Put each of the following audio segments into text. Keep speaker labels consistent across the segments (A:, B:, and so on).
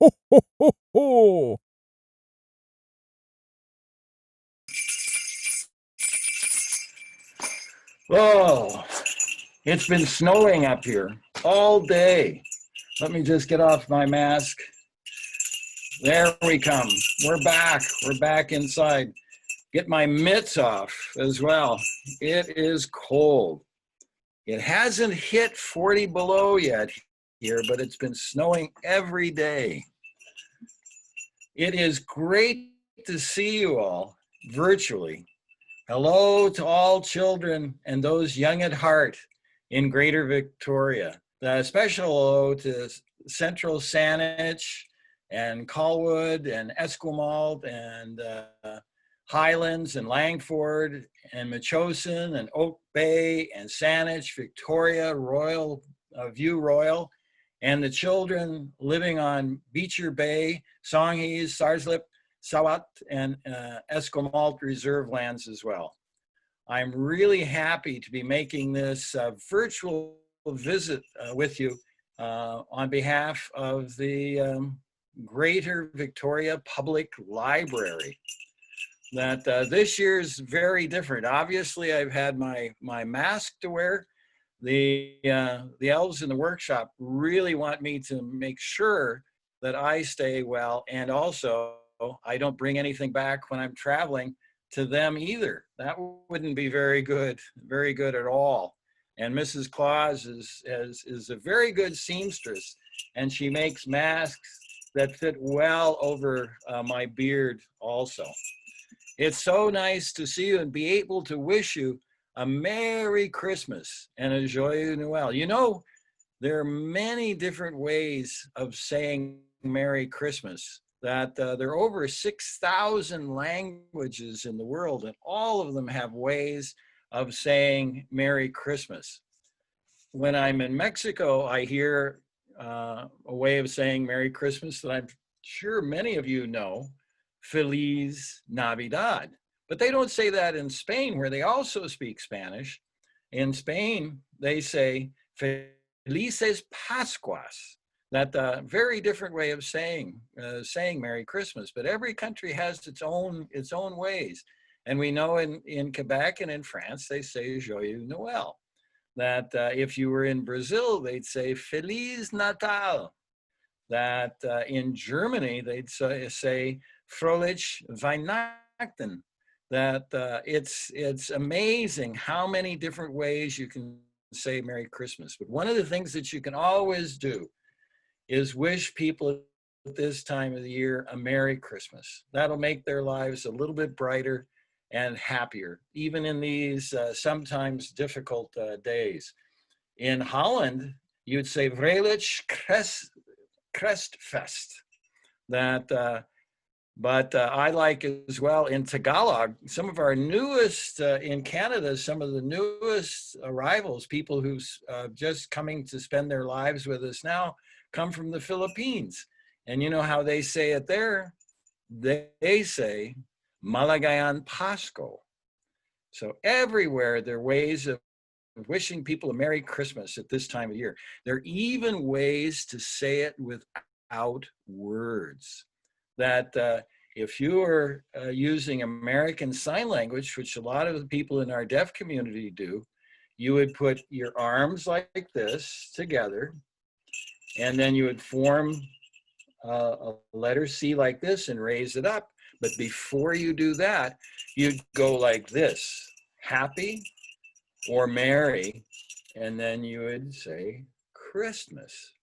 A: ho, ho, ho, ho.
B: Oh, it's been snowing up here all day. Let me just get off my mask. There we come. We're back. We're back inside. Get my mitts off as well. It is cold. It hasn't hit 40 below yet here, but it's been snowing every day. It is great to see you all virtually. Hello to all children and those young at heart in Greater Victoria. A special hello to Central Saanich and Colwood and Esquimalt and Highlands and Langford and Metchosin and Oak Bay and Saanich, Victoria, Royal, View Royal, and the children living on Beecher Bay, Songhees, Sarslip, Sawat, and Esquimalt reserve lands as well. I'm really happy to be making this virtual visit with you on behalf of the Greater Victoria Public Library. That this year's very different. Obviously, I've had my mask to wear. The elves in the workshop really want me to make sure that I stay well, and also I don't bring anything back when I'm traveling to them either. That wouldn't be very good at all. And Mrs. Claus is a very good seamstress, and she makes masks that fit well over my beard also. It's so nice to see you and be able to wish you a Merry Christmas and a Joyeux Noël. You know, there are many different ways of saying Merry Christmas. That there are over 6,000 languages in the world, and all of them have ways of saying Merry Christmas. When I'm in Mexico, I hear a way of saying Merry Christmas that I'm sure many of you know, Feliz Navidad. But they don't say that in Spain, where they also speak Spanish. In Spain, they say Felices Pascuas. That very different way of saying Merry Christmas. But every country has its own ways. And we know in Quebec and in France, they say Joyeux Noël. That if you were in Brazil, they'd say Feliz Natal. That in Germany, they'd say Frohlich Weihnachten. That it's amazing how many different ways you can say Merry Christmas. But one of the things that you can always do is wish people at this time of the year a Merry Christmas. That'll make their lives a little bit brighter and happier, even in these sometimes difficult days. In Holland, you'd say Vrijelijk Kerstfest. That but I like as well in Tagalog, some of our newest in Canada, some of the newest arrivals, people who's just coming to spend their lives with us now, come from the Philippines. And you know how they say it there? They say Malagayan Pasko. So everywhere there are ways of wishing people a Merry Christmas at this time of year. There are even ways to say it without words. That if you are using American Sign Language, which a lot of the people in our deaf community do, you would put your arms like this together, and then you would form a letter C like this and raise it up. But before you do that, you'd go like this, happy or merry, and then you would say Christmas.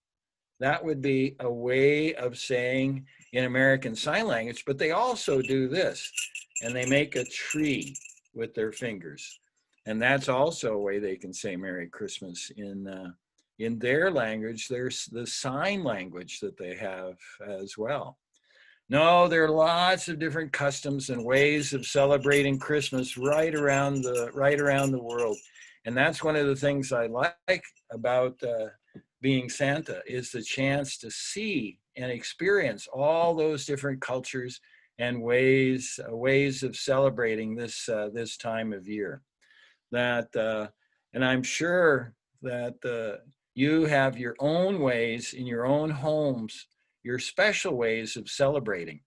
B: That would be a way of saying in American Sign Language, but they also do this, and they make a tree with their fingers. And that's also a way they can say Merry Christmas in their language. There's the sign language that they have as well. No, there are lots of different customs and ways of celebrating Christmas right around the world. And that's one of the things I like about being Santa, is the chance to see and experience all those different cultures and ways of celebrating this time of year. That and I'm sure that you have your own ways in your own homes your special ways of celebrating,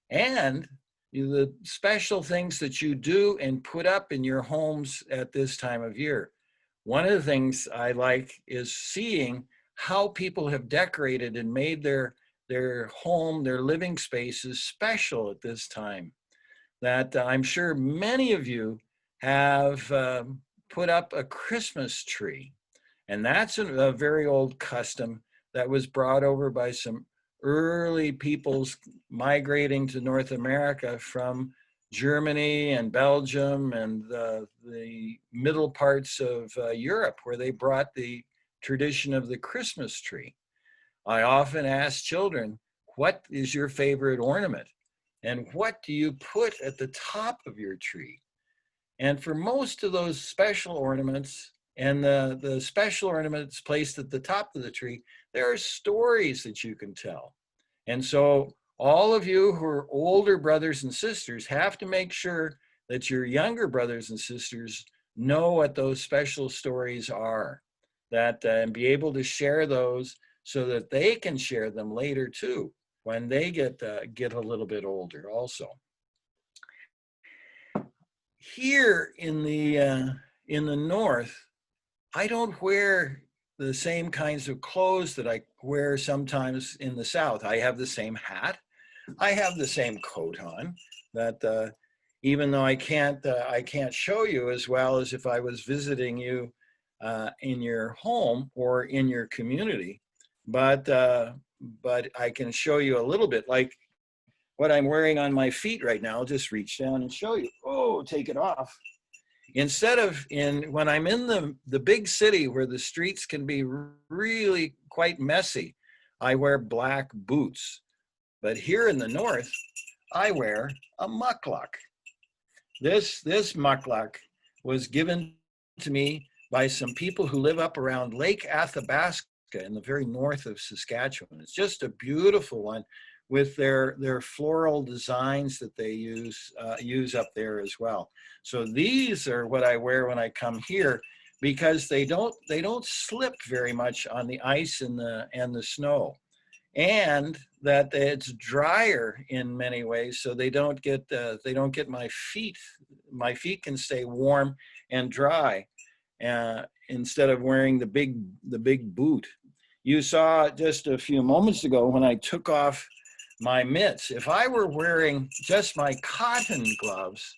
B: and the special things that you do and put up in your homes at this time of year. One of the things I like is seeing how people have decorated and made their home, their living spaces special at this time. That I'm sure many of you have put up a Christmas tree. And that's a very old custom that was brought over by some early peoples migrating to North America from Germany and Belgium and the middle parts of Europe, where they brought the tradition of the Christmas tree. I often ask children, what is your favorite ornament? And what do you put at the top of your tree? And for most of those special ornaments and the special ornaments placed at the top of the tree, there are stories that you can tell. And so all of you who are older brothers and sisters have to make sure that your younger brothers and sisters know what those special stories are, that and be able to share those so that they can share them later too, when they get a little bit older also. Here in the north, I don't wear the same kinds of clothes that I wear sometimes in the south. I have the same hat. I have the same coat on. That even though I can't show you as well as if I was visiting you in your home or in your community, but I can show you a little bit, like what I'm wearing on my feet right now. I'll just reach down and show you. Oh, take it off. Instead of when I'm in the big city where the streets can be really quite messy, I wear black boots. But here in the north, I wear a mukluk. This mukluk was given to me by some people who live up around Lake Athabasca in the very north of Saskatchewan. It's just a beautiful one with their floral designs that they use up there as well. So these are what I wear when I come here, because they don't slip very much on the ice and the snow, and that it's drier in many ways, so they don't get my feet. My feet can stay warm and dry instead of wearing the big boot. You saw just a few moments ago when I took off my mitts. If I were wearing just my cotton gloves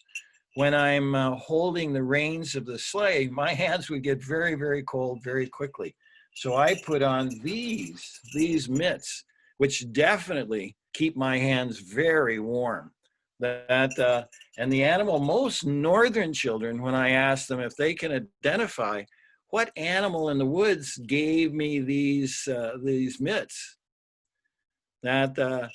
B: when I'm holding the reins of the sleigh, my hands would get very, very cold very quickly. So I put on these mitts, which definitely keep my hands very warm. And the animal, most northern children, when I ask them if they can identify what animal in the woods gave me these mitts, that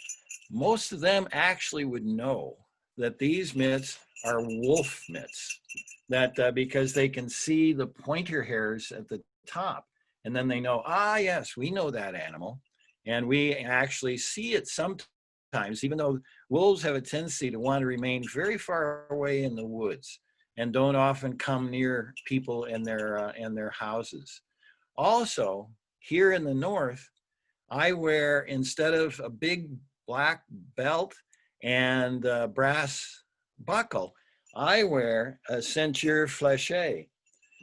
B: most of them actually would know that these mitts are wolf mitts, that because they can see the pointer hairs at the top, and then they know, yes, we know that animal, and we actually see it sometimes, even though wolves have a tendency to want to remain very far away in the woods and don't often come near people in their houses. Also, here in the north, I wear, instead of a big black belt and brass buckle, I wear a ceinture fléchée,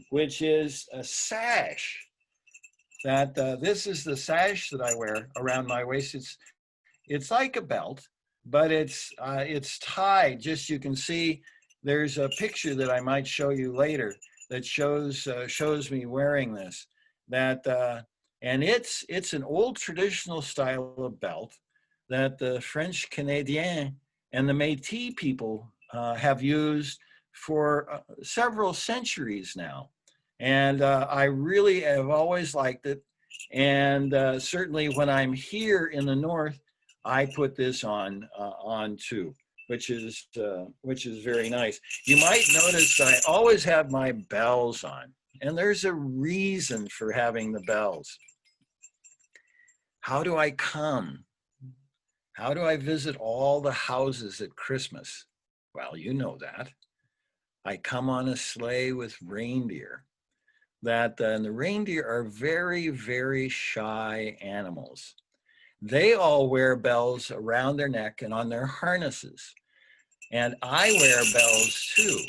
B: which is a sash. This is the sash that I wear around my waist. It's like a belt, but it's tied. Just, you can see there's a picture that I might show you later that shows me wearing this. And it's an old traditional style of belt that the French Canadiens and the Métis people have used for several centuries now. And I really have always liked it. And certainly when I'm here in the north, I put this on too, which is very nice. You might notice I always have my bells on, and there's a reason for having the bells. How do I come? How do I visit all the houses at Christmas? Well, you know that. I come on a sleigh with reindeer. And the reindeer are very, very shy animals. They all wear bells around their neck and on their harnesses. And I wear bells too.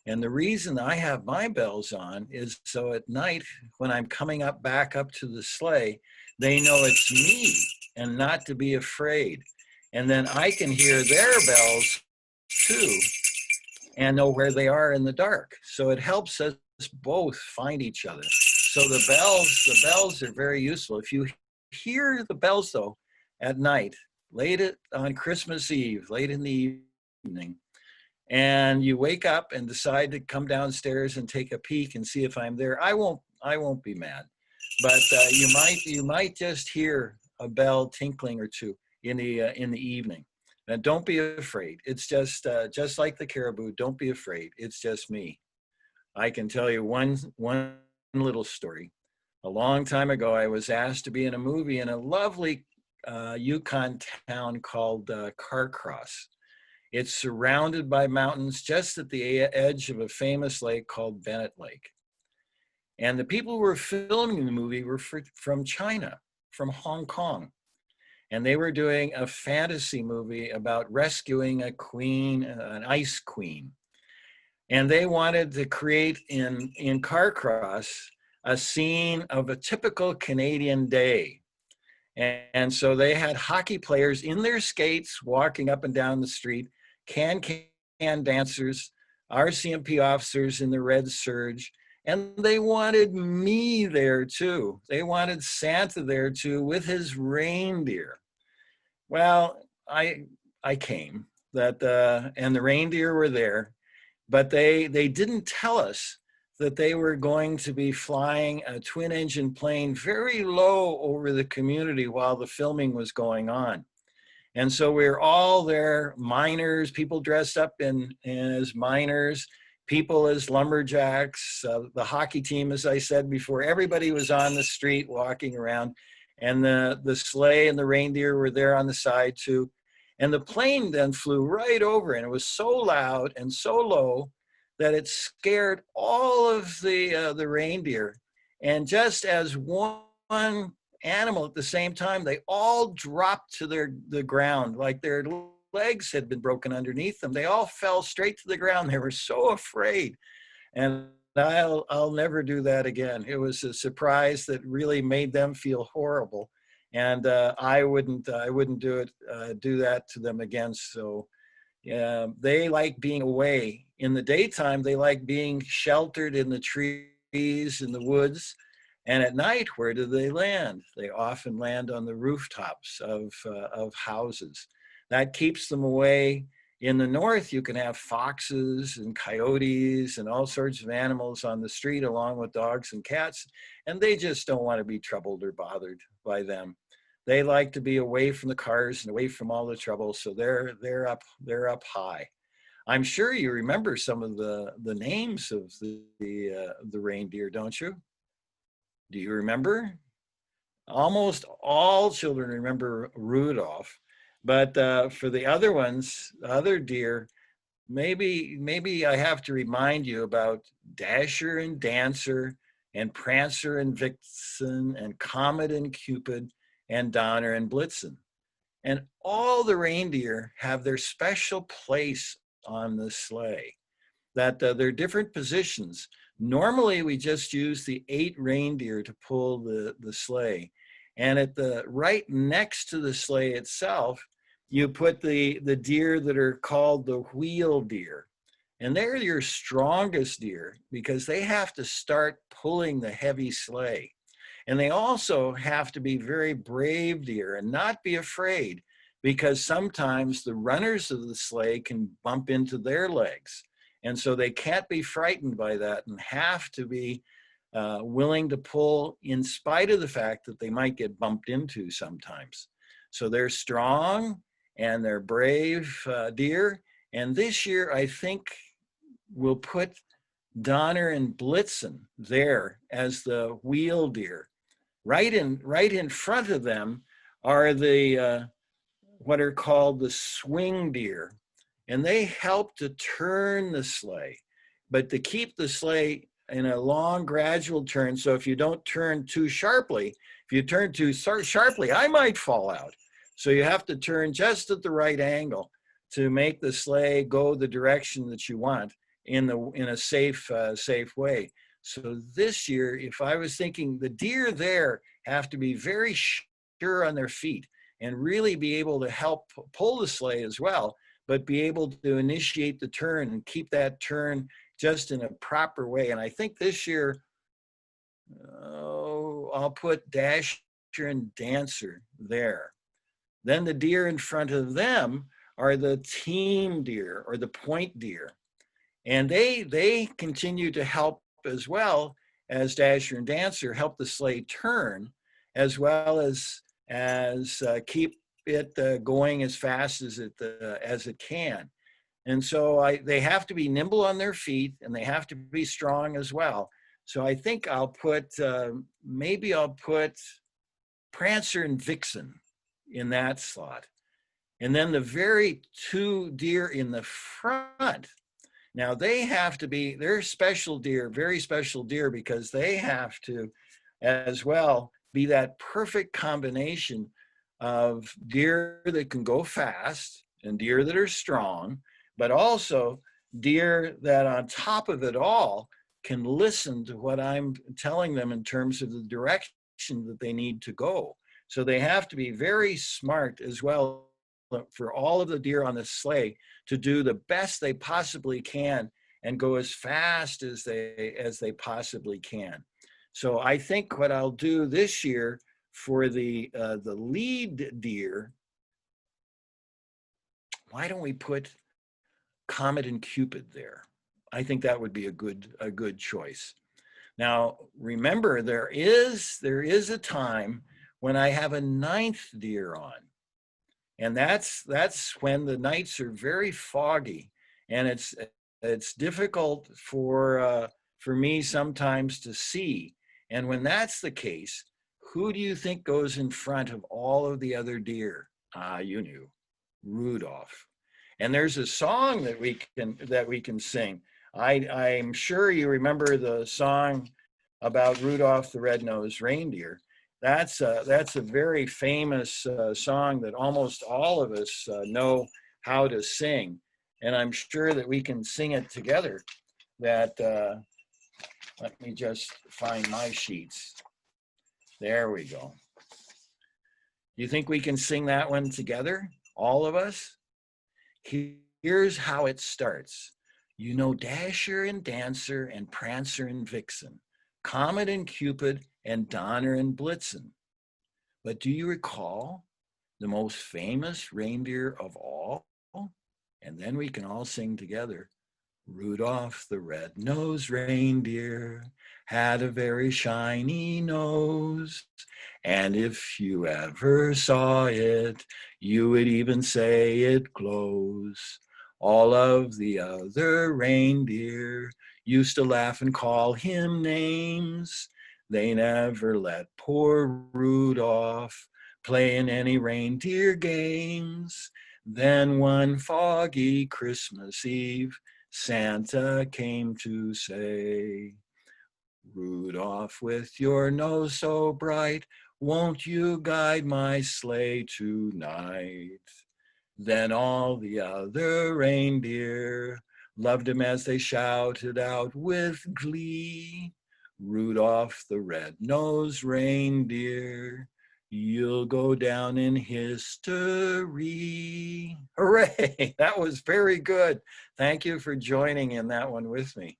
B: And the reason I have my bells on is so at night, when I'm coming up back up to the sleigh, they know it's me and not to be afraid. And then I can hear their bells too and know where they are in the dark. So it helps us both find each other. So the bells are very useful. If you hear the bells though at night, on Christmas Eve, late in the evening, and you wake up and decide to come downstairs and take a peek and see if I'm there, I won't be mad. But you might just hear a bell tinkling or two in the evening. And don't be afraid. It's just like the caribou. Don't be afraid. It's just me. I can tell you one little story. A long time ago, I was asked to be in a movie in a lovely Yukon town called Carcross. It's surrounded by mountains just at the edge of a famous lake called Bennett Lake. And the people who were filming the movie were from China, from Hong Kong. And they were doing a fantasy movie about rescuing a queen, an ice queen. And they wanted to create in Carcross a scene of a typical Canadian day. And so they had hockey players in their skates walking up and down the street, can dancers, RCMP officers in the red serge, and they wanted me there too. They wanted Santa there too with his reindeer. Well, I came and the reindeer were there, but they didn't tell us that they were going to be flying a twin engine plane very low over the community while the filming was going on. And so we were all there, miners, people dressed up as miners, people as lumberjacks, the hockey team, as I said before, everybody was on the street walking around, and the sleigh and the reindeer were there on the side too. And the plane then flew right over, and it was so loud and so low that it scared all of the reindeer. And just as one animal at the same time, they all dropped to the ground like their legs had been broken underneath them. They all fell straight to the ground. They were so afraid. And I'll never do that again. It was a surprise that really made them feel horrible. And I wouldn't do that to them again. So yeah, they like being away. In the daytime, they like being sheltered in the trees, in the woods. And at night, where do they land? They often land on the rooftops of houses. That keeps them away. In the north, you can have foxes and coyotes and all sorts of animals on the street, along with dogs and cats, and they just don't want to be troubled or bothered by them. They like to be away from the cars and away from all the trouble, so they're up high. I'm sure you remember some of the names of the reindeer, don't you? Do you remember? Almost all children remember Rudolph, but for the other ones, other deer, maybe I have to remind you about Dasher and Dancer and Prancer and Vixen and Comet and Cupid and Donner and Blitzen. And all the reindeer have their special place on the sleigh, that they're different positions. Normally, we just use the 8 reindeer to pull the sleigh. And at the right next to the sleigh itself, you put the deer that are called the wheel deer. And they're your strongest deer because they have to start pulling the heavy sleigh. And they also have to be very brave deer and not be afraid, because sometimes the runners of the sleigh can bump into their legs. And so they can't be frightened by that and have to be willing to pull in spite of the fact that they might get bumped into sometimes. So they're strong and they're brave deer. And this year, I think we'll put Donner and Blitzen there as the wheel deer. Right in front of them are the what are called the swing deer, and they help to turn the sleigh. But to keep the sleigh a long gradual turn. So if you don't turn too sharply, if you turn too sharply, I might fall out. So you have to turn just at the right angle to make the sleigh go the direction that you want in a safe way. So this year, if I was thinking, the deer there have to be very sure on their feet and really be able to help pull the sleigh as well, but be able to initiate the turn and keep that turn just in a proper way. And I think this year, I'll put Dasher and Dancer there. Then the deer in front of them are the team deer or the point deer. And they continue to help as well as Dasher and Dancer, help the sleigh turn, as well as keep it going as fast as it can. And so they have to be nimble on their feet, and they have to be strong as well. So I think maybe I'll put Prancer and Vixen in that slot. And then the very two deer in the front, now they're special deer, very special deer, because they have to as well be that perfect combination of deer that can go fast and deer that are strong, but also deer that on top of it all can listen to what I'm telling them in terms of the direction that they need to go. So they have to be very smart as well for all of the deer on the sleigh to do the best they possibly can and go as fast as they possibly can. So I think what I'll do this year for the lead deer, why don't we put Comet and Cupid there? I think that would be a good choice. Now, remember, there is a time when I have a ninth deer on. And that's when the nights are very foggy, and it's difficult for me sometimes to see. And when that's the case, who do you think goes in front of all of the other deer? You knew, Rudolph. And there's a song that we can sing. I'm sure you remember the song about Rudolph the Red-Nosed Reindeer. That's a very famous song that almost all of us know how to sing, and I'm sure that we can sing it together. Let me just find my sheets. There we go. You think we can sing that one together, all of us? Here's how it starts. You know, Dasher and Dancer and Prancer and Vixen, Comet and Cupid and Donner and Blitzen. But do you recall the most famous reindeer of all? And then we can all sing together. Rudolph the red-nosed reindeer had a very shiny nose, and if you ever saw it, you would even say it glows. All of the other reindeer used to laugh and call him names. They never let poor Rudolph play in any reindeer games. Then one foggy Christmas Eve, Santa came to say, Rudolph, with your nose so bright, won't you guide my sleigh tonight? Then all the other reindeer loved him as they shouted out with glee, Rudolph the red-nosed reindeer, you'll go down in history. Hooray, that was very good. Thank you for joining in that one with me.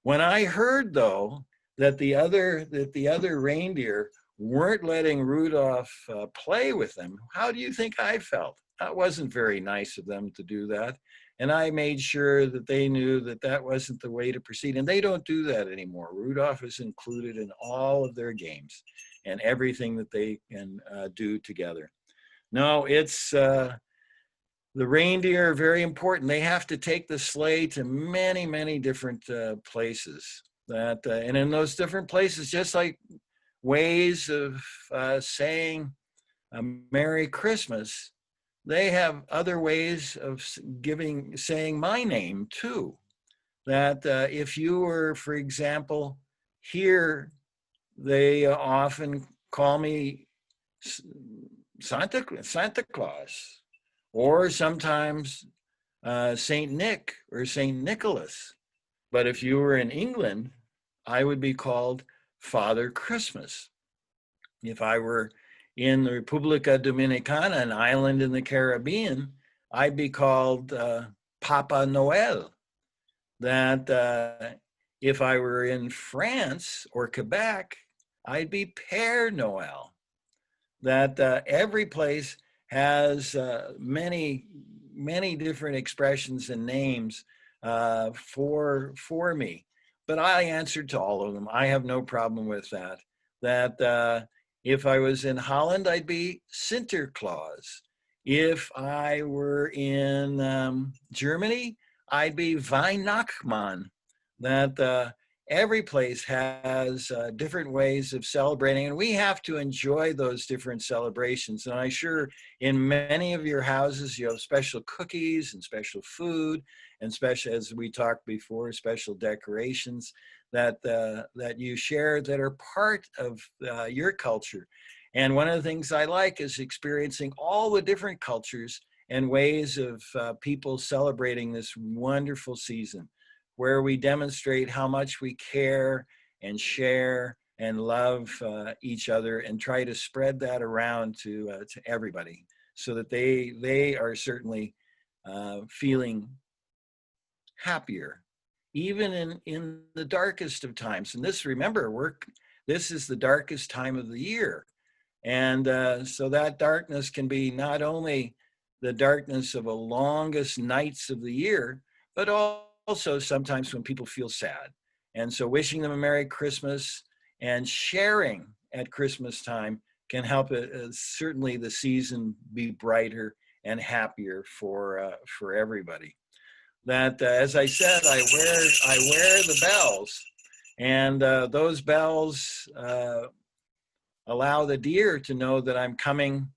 B: When I heard, though, that the other reindeer weren't letting Rudolph play with them, how do you think I felt? That wasn't very nice of them to do that. And I made sure that they knew that that wasn't the way to proceed. And they don't do that anymore. Rudolph is included in all of their games and everything that they can do together. No, it's the reindeer are very important. They have to take the sleigh to many, many different places. And in those different places, just like ways of saying a Merry Christmas, they have other ways of saying my name too. that if you were, for example, here, they often call me Santa Claus, or sometimes Saint Nick or Saint Nicholas. But if you were in England, I would be called Father Christmas. If I were in the República Dominicana, an island in the Caribbean, I'd be called Papa Noel. That if I were in France or Quebec, I'd be Père Noel. That every place has many different expressions and names for me, but I answered to all of them. I have no problem with that. That if I was in Holland, I'd be Sinterklaas. If I were in Germany, I'd be Weihnachtsmann. That every place has different ways of celebrating, and we have to enjoy those different celebrations. And I'm sure in many of your houses, you have special cookies and special food, and special, as we talked before, special decorations that that you share that are part of your culture. And one of the things I like is experiencing all the different cultures and ways of people celebrating this wonderful season, where we demonstrate how much we care and share and love each other, and try to spread that around to everybody, so that they are certainly feeling happier, even in the darkest of times. And this, remember, this is the darkest time of the year. And so that darkness can be not only the darkness of the longest nights of the year, but also sometimes when people feel sad. And so wishing them a Merry Christmas and sharing at Christmas time can help certainly the season be brighter and happier for everybody. That as I said, I wear the bells, and those bells allow the deer to know that I'm coming,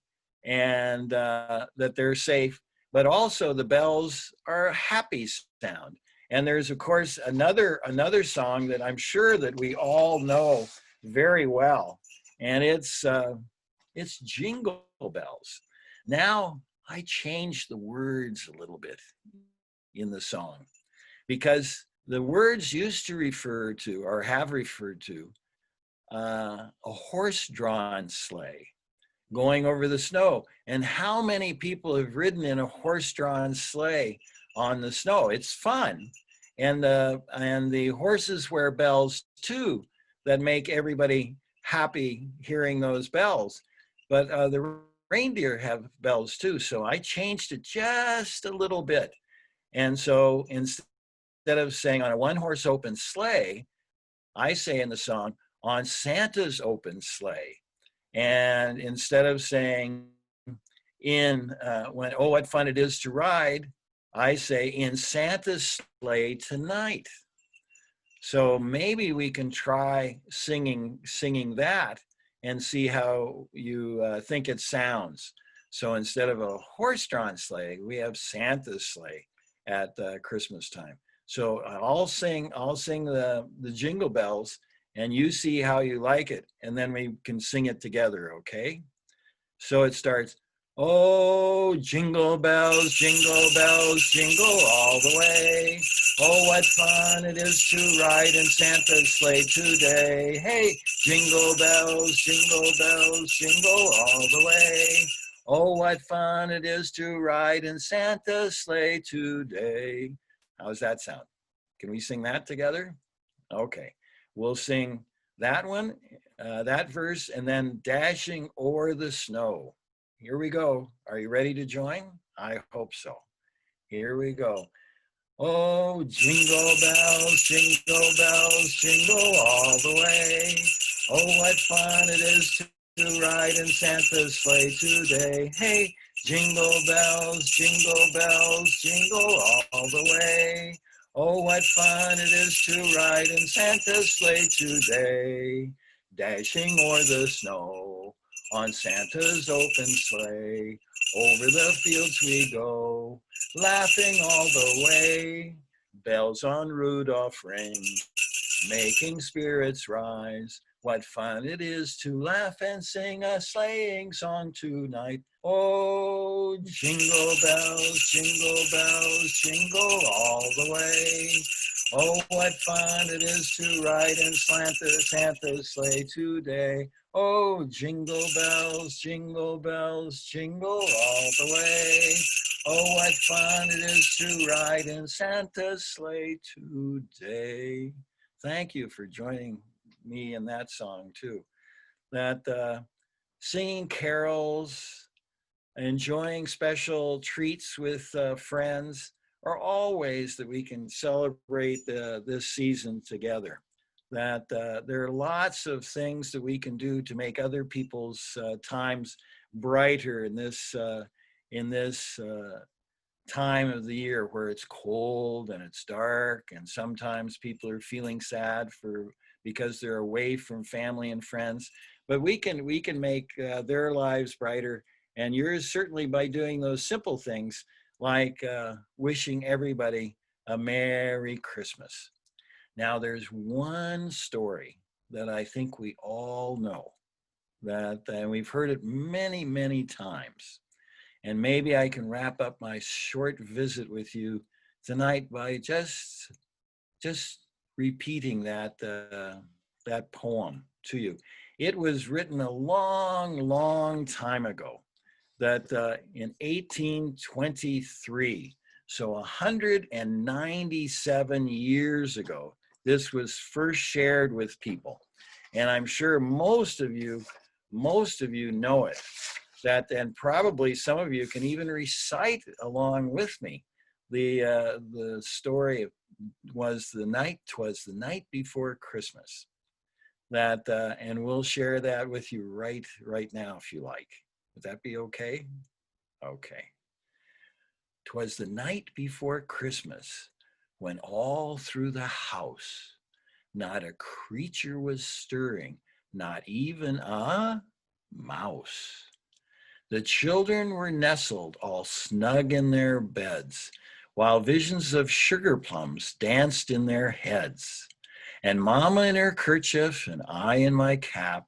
B: and that they're safe. But also the bells are a happy sound. And there's, of course, another song that I'm sure that we all know very well, and it's Jingle Bells. Now I changed the words a little bit in the song, because the words used to refer to, or have referred to, a horse-drawn sleigh going over the snow. And how many people have ridden in a horse-drawn sleigh on the snow? It's fun. And the horses wear bells too, that make everybody happy hearing those bells. But the reindeer have bells too. So I changed it just a little bit. And so instead of saying on a one-horse open sleigh, I say in the song, on Santa's open sleigh. And instead of saying when, oh, what fun it is to ride, I say in Santa's sleigh tonight. So maybe we can try singing that and see how you think it sounds. So instead of a horse-drawn sleigh, we have Santa's sleigh at Christmas time. So I'll sing the Jingle Bells, and you see how you like it, and then we can sing it together, okay? So it starts, oh, jingle bells, jingle all the way. Oh, what fun it is to ride in Santa's sleigh today. Hey, jingle bells, jingle all the way. Oh, what fun it is to ride in Santa's sleigh today. How's that sound? Can we sing that together? Okay, we'll sing that one, that verse, and then dashing o'er the snow. Here we go. Are you ready to join? I hope so. Here we go. Oh, jingle bells, jingle all the way. Oh, what fun it is to ride in Santa's sleigh today. Hey, jingle bells, jingle all the way. Oh, what fun it is to ride in Santa's sleigh today. Dashing o'er the snow on Santa's open sleigh. Over the fields we go, laughing all the way. Bells on Rudolph ring, making spirits rise. What fun it is to laugh and sing a sleighing song tonight. Oh, jingle bells, jingle all the way. Oh, what fun it is to ride in Santa's sleigh today. Oh, jingle bells, jingle all the way. Oh, what fun it is to ride in Santa's sleigh today. Thank you for joining me in that song too. That singing carols, enjoying special treats with friends are all ways that we can celebrate this season together. That there are lots of things that we can do to make other people's times brighter in this time of the year where it's cold and it's dark, and sometimes people are feeling sad because they're away from family and friends. But we can make their lives brighter, and yours certainly, by doing those simple things like wishing everybody a Merry Christmas. Now, there's one story that I think we all know, and we've heard it many, many times. And maybe I can wrap up my short visit with you tonight by just repeating that poem to you. It was written a long, long time ago, that in 1823, so 197 years ago, this was first shared with people. And I'm sure most of you know it. And probably some of you can even recite along with me. The story was the night before Christmas. And we'll share that with you right now if you like. Would that be okay? Okay. 'Twas the night before Christmas, when all through the house not a creature was stirring, not even a mouse. The children were nestled all snug in their beds, while visions of sugar plums danced in their heads. And Mama in her kerchief and I in my cap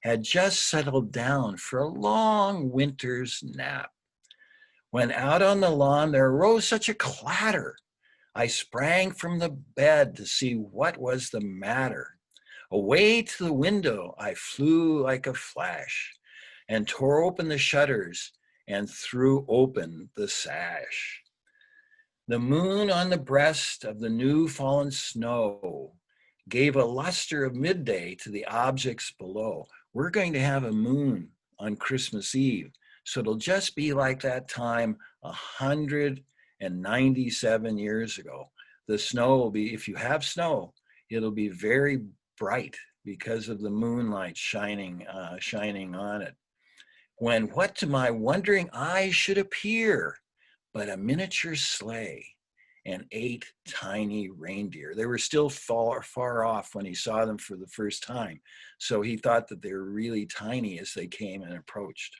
B: had just settled down for a long winter's nap. When out on the lawn there arose such a clatter, I sprang from the bed to see what was the matter. Away to the window I flew like a flash, and tore open the shutters and threw open the sash. The moon on the breast of the new fallen snow gave a luster of midday to the objects below. We're going to have a moon on Christmas Eve, so it'll just be like that time 197 years ago. The snow will be, if you have snow, it'll be very bright because of the moonlight shining on it. When what to my wondering eyes should appear but a miniature sleigh and 8 tiny reindeer. They were still far off when he saw them for the first time, so he thought that they were really tiny as they came and approached.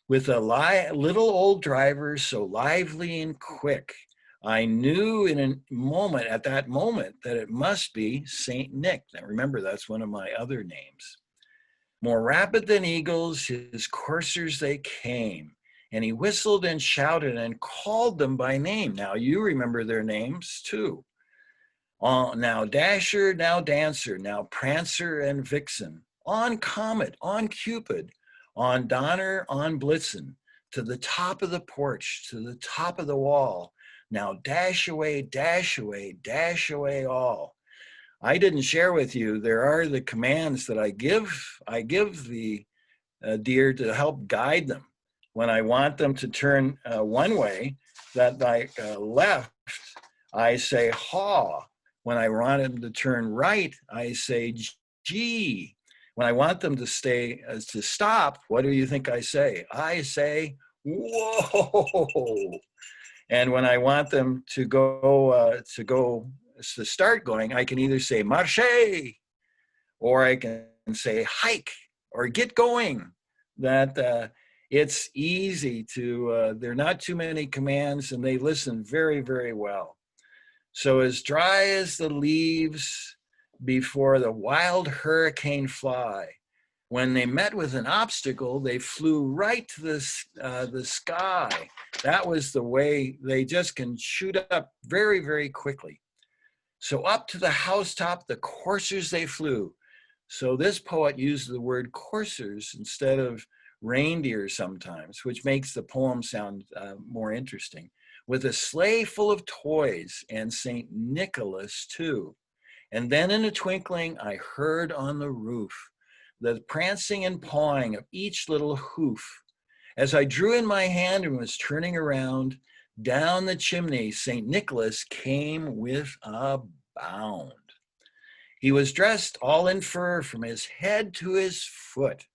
B: With a little old driver so lively and quick, I knew at that moment, that it must be Saint Nick. Now remember, that's one of my other names. More rapid than eagles, his coursers they came, and he whistled and shouted and called them by name. Now you remember their names too. Now Dasher, now Dancer, now Prancer and Vixen, on Comet, on Cupid, on Donner, on Blitzen, to the top of the porch, to the top of the wall. Now dash away all. I didn't share with you, there are the commands that I give the deer to help guide them. When I want them to turn one way, that left, I say haw. When I want them to turn right, I say gee. When I want them to stop, what do you think I say? I say whoa. And when I want them to start going, I can either say marche, or I can say hike, or get going. It's easy to, there are not too many commands, and they listen very, very well. So as dry as the leaves before the wild hurricane fly, when they met with an obstacle, they flew right to the sky. That was the way they just can shoot up very, very quickly. So up to the housetop, the coursers they flew. So this poet used the word coursers instead of reindeer sometimes, which makes the poem sound more interesting. With a sleigh full of toys and St. Nicholas too. And then in a twinkling, I heard on the roof the prancing and pawing of each little hoof. As I drew in my hand and was turning around, down the chimney, St. Nicholas came with a bound. He was dressed all in fur from his head to his foot.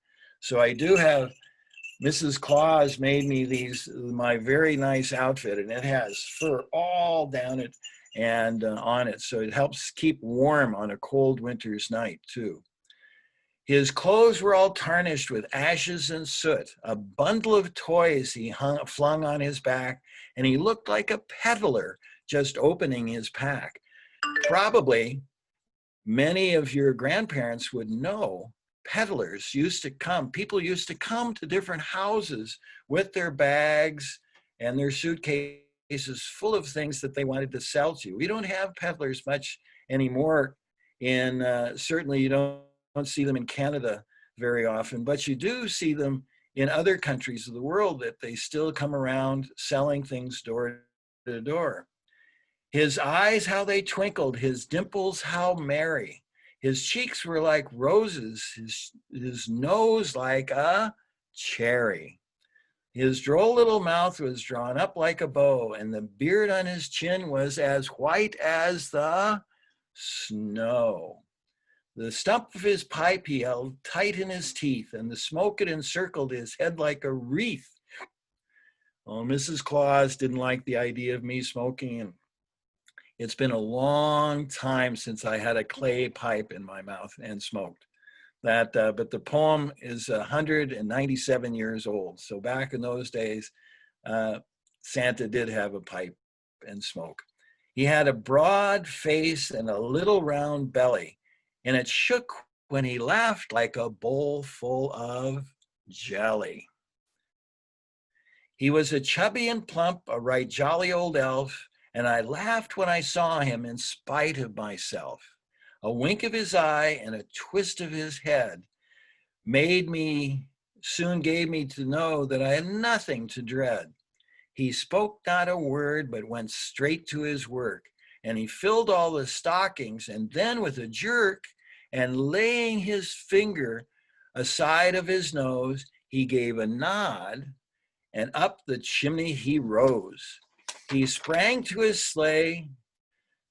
B: So I do have Mrs. Claus made me my very nice outfit, and it has fur all down it and on it. So it helps keep warm on a cold winter's night too. His clothes were all tarnished with ashes and soot. A bundle of toys he flung on his back, and he looked like a peddler just opening his pack. Probably many of your grandparents would know peddlers used to come, people used to come to different houses with their bags and their suitcases full of things that they wanted to sell to you. We don't have peddlers much anymore. Certainly you don't see them in Canada very often, but you do see them in other countries of the world that they still come around selling things door to door. His eyes, how they twinkled, his dimples, how merry. His cheeks were like roses, his nose like a cherry. His droll little mouth was drawn up like a bow, and the beard on his chin was as white as the snow. The stump of his pipe he held tight in his teeth, and the smoke it encircled his head like a wreath. Well, Mrs. Claus didn't like the idea of me smoking, and it's been a long time since I had a clay pipe in my mouth and smoked. But the poem is 197 years old. So back in those days, Santa did have a pipe and smoke. He had a broad face and a little round belly, and it shook when he laughed like a bowl full of jelly. He was a chubby and plump, a right jolly old elf, and I laughed when I saw him in spite of myself. A wink of his eye and a twist of his head soon gave me to know that I had nothing to dread. He spoke not a word, but went straight to his work, and he filled all the stockings, and then with a jerk, and laying his finger aside of his nose, he gave a nod, and up the chimney he rose. He sprang to his sleigh.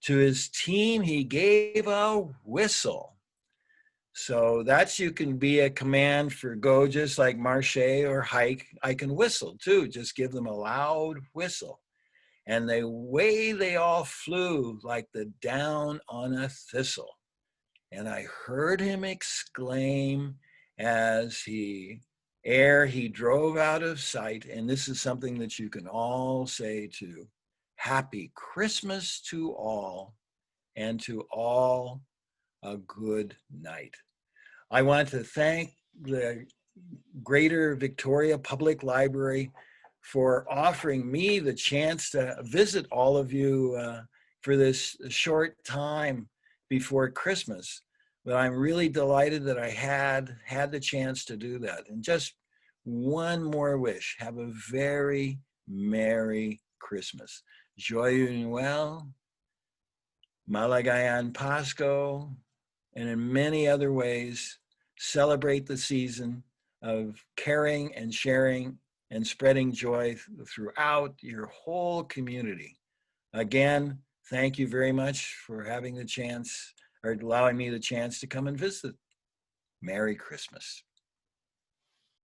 B: To his team, he gave a whistle. So you can be a command for go, just like marche or hike. I can whistle too, just give them a loud whistle. And away they all flew like the down on a thistle. And I heard him exclaim ere he drove out of sight, and this is something that you can all say too: Happy Christmas to all, and to all a good night. I want to thank the Greater Victoria Public Library for offering me the chance to visit all of you for this short time before Christmas. But I'm really delighted that I had the chance to do that. And just one more wish: have a very Merry Christmas. Joyeux Noel, Malagayan Pasco, and in many other ways, celebrate the season of caring and sharing and spreading joy throughout your whole community. Again, thank you very much for having the chance or allowing me the chance to come and visit. Merry Christmas.